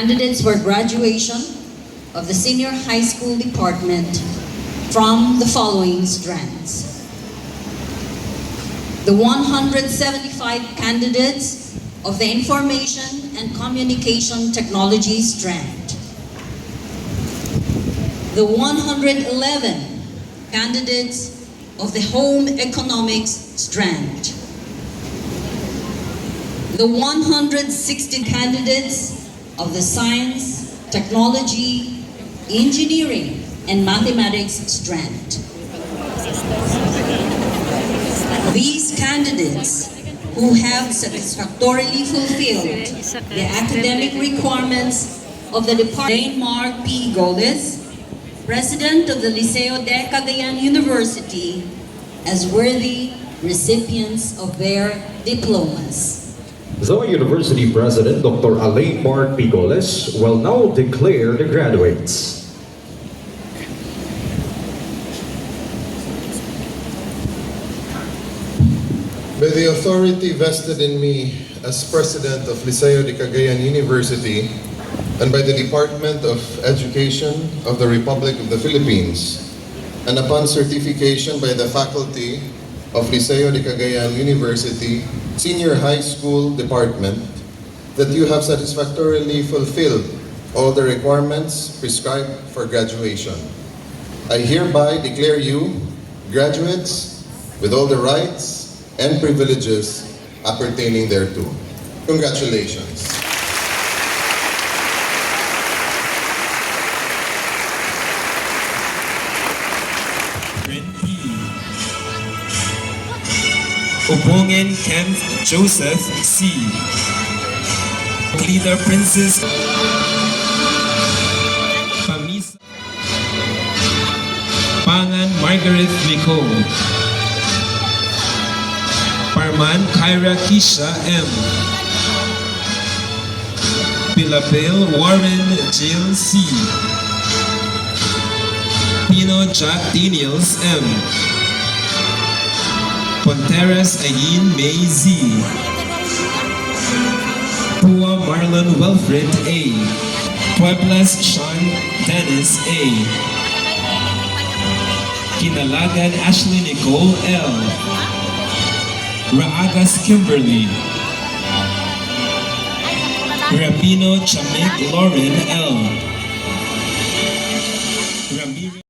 candidates for graduation of the senior high school department from the following strands. The 175 candidates of the Information and Communication Technology strand. The 111 candidates of the Home Economics strand. The 160 candidates of the Science, Technology, Engineering, and Mathematics strand. These candidates who have satisfactorily fulfilled the academic requirements of the Department. Mark P. Goles, President of the Liceo de Cagayan University, as worthy recipients of their diplomas. The University President, Dr. Alain Mark Pigoles, will now declare the graduates. By the authority vested in me as President of Liceo de Cagayan University and by the Department of Education of the Republic of the Philippines, and upon certification by the faculty of Liceo de Cagayan University Senior High School Department, that you have satisfactorily fulfilled all the requirements prescribed for graduation. I hereby declare you graduates with all the rights and privileges appertaining thereto. Congratulations. Obongen Kenneth Joseph C. Leader Princess Pamisa Pangan Margaret Lico. Parman Kyra Kisha M. Pilapil Warren Jill C. Pino Jack Daniels M. Ponteras Ayin May Z. Pua Marlon Wilfred A. Pueblas Sean Dennis A. Kinalagan Ashley Nicole L. Raagas Kimberly. Rapino Chamik Lauren L. Ramirez